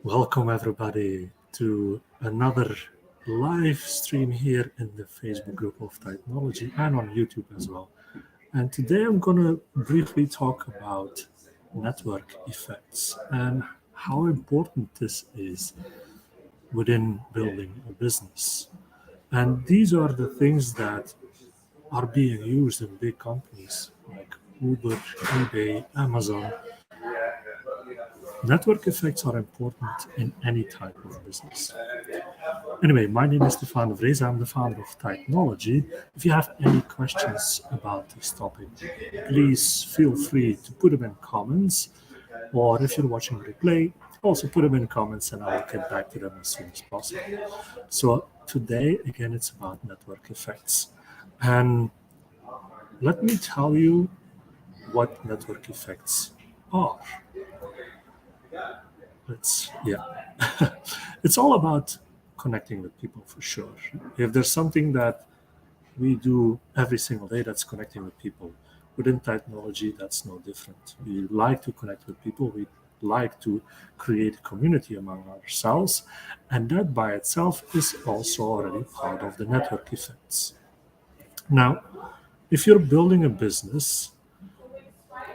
Welcome everybody to another live stream here in the Facebook group of Technology and on YouTube as well. And today I'm going to briefly talk about network effects and how important this is within building a business. And these are the things that are being used in big companies like Uber, eBay, Amazon. Network effects are important in any type of business. Anyway, my name is Stefan Vrees. I'm the founder of Technology. If you have any questions about this topic, please feel free to put them in comments. Or if you're watching replay, also put them in comments and I will get back to them as soon as possible. So today, again, it's about network effects. And let me tell you what network effects are. It's all about connecting with people for sure. If there's something that we do every single day that's connecting with people, within technology, that's no different. We like to connect with people. We like to create a community among ourselves. And that by itself is also already part of the network effects. Now, if you're building a business,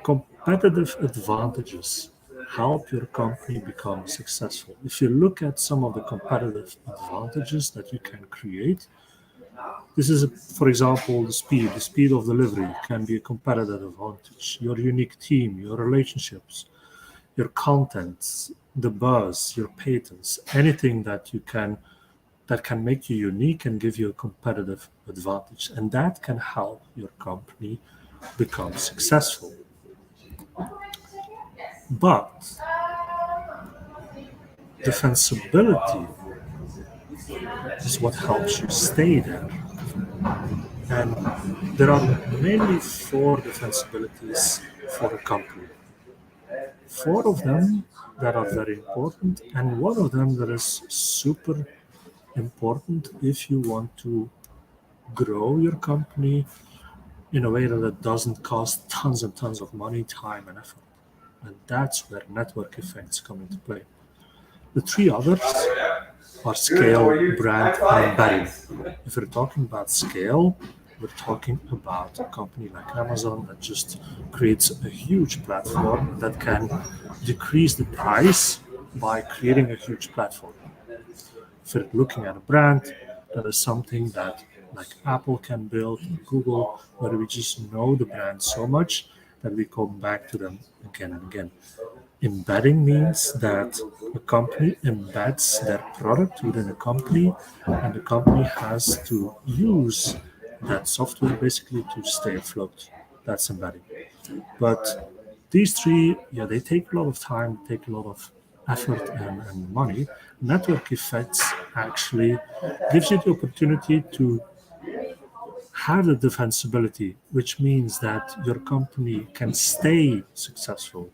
competitive advantages help your company become successful. If you look at some of the competitive advantages that you can create, this is, for example, the speed of delivery can be a competitive advantage. Your unique team, your relationships, your content, the buzz, your patents, anything that can make you unique and give you a competitive advantage. And that can help your company become successful. But defensibility is what helps you stay there. And there are mainly 4 defensibilities for a company. 4 of them that are very important, and one of them that is super important if you want to grow your company in a way that it doesn't cost tons and tons of money, time, and effort. And that's where network effects come into play. The 3 others are scale, brand, and embedding. If we're talking about scale, we're talking about a company like Amazon that just creates a huge platform that can decrease the price by creating a huge platform. If we're looking at a brand, that is something that like Apple can build, Google, where we just know the brand so much that we come back to them again and again. Embedding means that a company embeds their product within a company, and the company has to use that software basically to stay afloat. That's embedding. But these 3, they take a lot of time, take a lot of effort and money. Network effects actually gives you the opportunity to have the defensibility, which means that your company can stay successful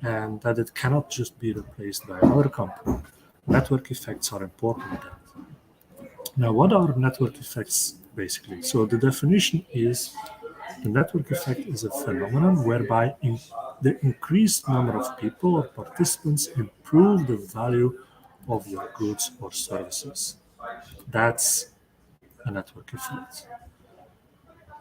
and that it cannot just be replaced by another company. Network effects are important in that. Now, what are network effects basically? So the definition is the network effect is a phenomenon whereby the increased number of people or participants improve the value of your goods or services. That's a network effect.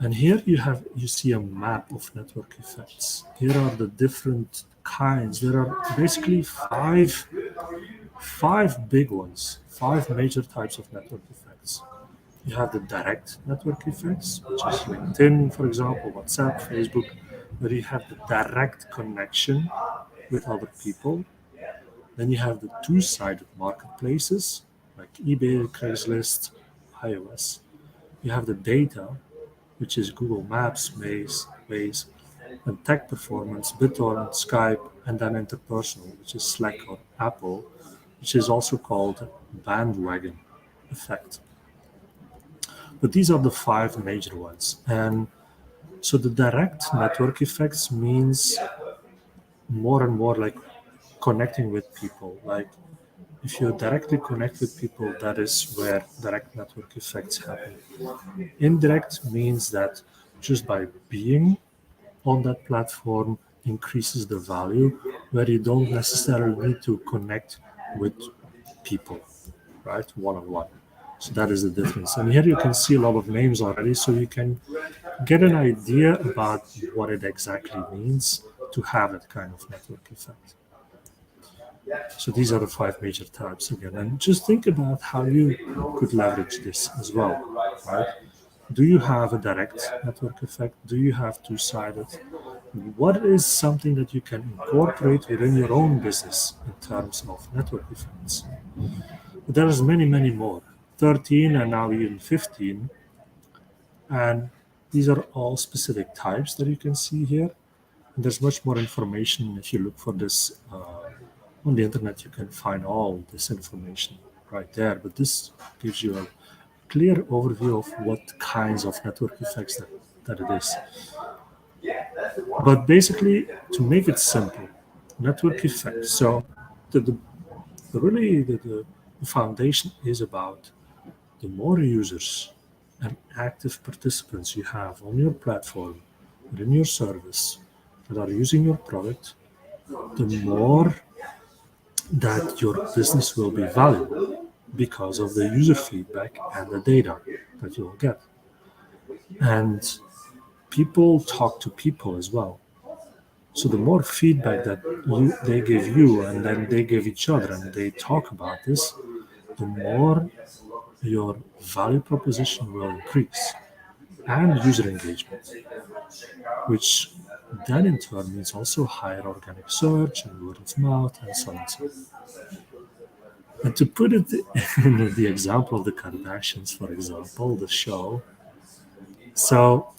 And here you see a map of network effects. Here are the different kinds. There are basically five big ones, 5 major types of network effects. You have the direct network effects, which is LinkedIn, for example, WhatsApp, Facebook, where you have the direct connection with other people. Then you have the 2-sided marketplaces like eBay, Craigslist, iOS. You have the data, which is Google Maps, Waze, and tech performance, BitTorrent, Skype, and then interpersonal, which is Slack or Apple, which is also called bandwagon effect. But these are the 5 major ones. And so the direct network effects means more and more like connecting with people. Like if you directly connect with people, that is where direct network effects happen. Indirect means that just by being on that platform increases the value, where you don't necessarily need to connect with people, right, one-on-one. So that is the difference. And here you can see a lot of names already, so you can get an idea about what it exactly means to have that kind of network effect. So these are the 5 major types again. And just think about how you could leverage this as well, right? Do you have a direct network effect? Do you have two-sided? What is something that you can incorporate within your own business in terms of network effects? There's many, many more. 13 and now even 15. And these are all specific types that you can see here. And there's much more information. If you look for this on the internet, you can find all this information right there. But this gives you a clear overview of what kinds of network effects that it is. But basically, to make it simple, network effects. So the foundation is about the more users and active participants you have on your platform, within your service, that are using your product, the more that your business will be valuable because of the user feedback and the data that you will get. And people talk to people as well. So the more feedback that they give you and then they give each other and they talk about this, the more your value proposition will increase and user engagement, which then in turn means also higher organic search and word of mouth and so on and so on. And to put it in the example of the Kardashians, for example, the show, so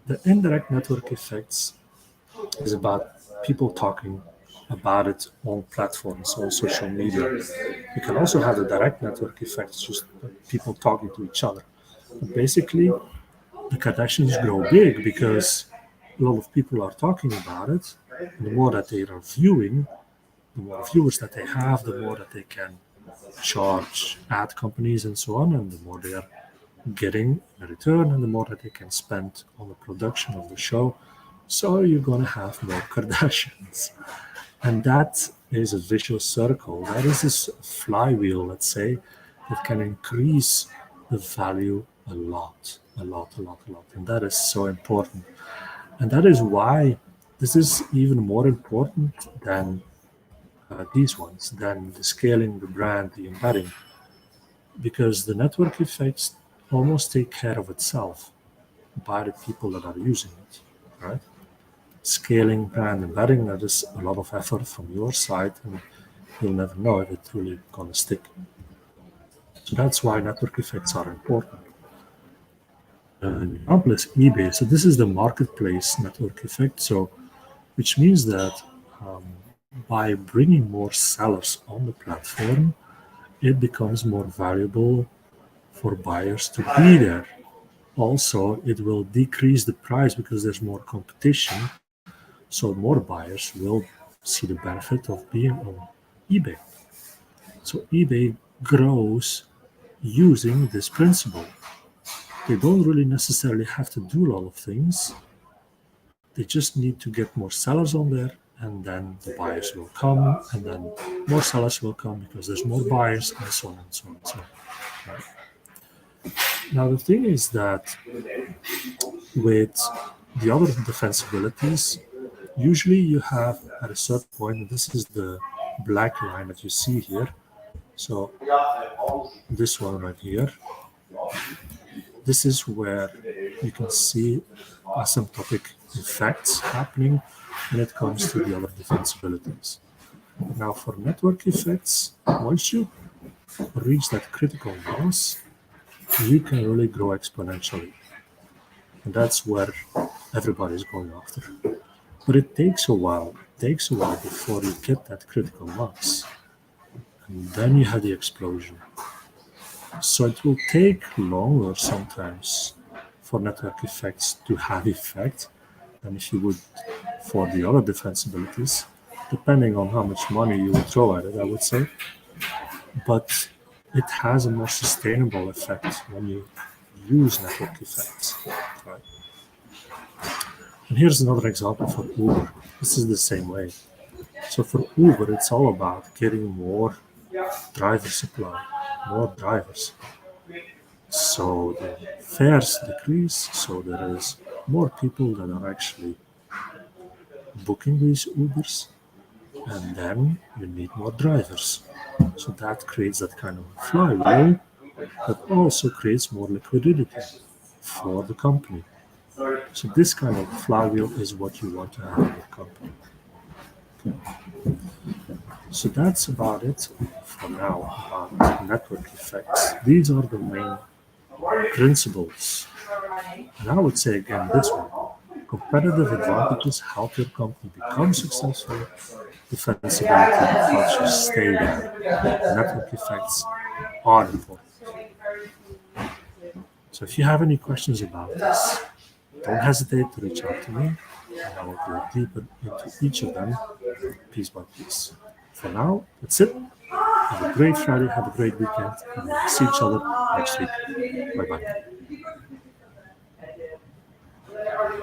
the indirect network effects is about people talking about it on platforms, on social media. You can also have the direct network effects, just people talking to each other. But basically, the Kardashians grow big because a lot of people are talking about it. And the more that they are viewing, the more viewers that they have, the more that they can charge ad companies and so on, and the more they are getting in return, and the more that they can spend on the production of the show. So you're going to have more Kardashians. And that is a vicious circle. That is this flywheel, let's say, that can increase the value a lot. And that is so important. And that is why this is even more important than these ones, than the scaling, the brand, the embedding, because the network effects almost take care of itself by the people that are using it, right? Scaling, brand embedding, that is a lot of effort from your side, and you'll never know if it's really going to stick. So that's why network effects are important. An example is eBay. So this is the marketplace network effect. So, which means that by bringing more sellers on the platform, it becomes more valuable for buyers to be there. Also, it will decrease the price because there's more competition. So more buyers will see the benefit of being on eBay. So eBay grows using this principle. They don't really necessarily have to do a lot of things. They just need to get more sellers on there, and then the buyers will come, and then more sellers will come because there's more buyers, and so on and so on and so on. Right? Now the thing is that with the other defensibilities, usually you have at a certain point, and this is the black line that you see here. So this one right here, this is where you can see asymptotic effects happening when it comes to the other defensibilities. Now for network effects, once you reach that critical mass, you can really grow exponentially. And that's where everybody's going after. But it takes a while. It takes a while before you get that critical mass. And then you have the explosion. So it will take longer sometimes for network effects to have effect than if you would for the other defensibilities, depending on how much money you would throw at it, I would say. But it has a more sustainable effect when you use network effects. Right? And here's another example for Uber. This is the same way. So for Uber, it's all about getting more driver supply, more drivers. So the fares decrease, so there is more people that are actually booking these Ubers, and then you need more drivers. So that creates that kind of flywheel that also creates more liquidity for the company. So this kind of flywheel is what you want to have in your company. So that's about it for now about network effects. These are the main principles. And I would say again this one. Competitive advantages help your company become successful. Defensibility helps you stay there. Network effects are important. So if you have any questions about this, don't hesitate to reach out to me, and I will go deeper into each of them piece by piece. For now, that's it. Have a great Friday, have a great weekend, and we'll see each other next week. Bye bye.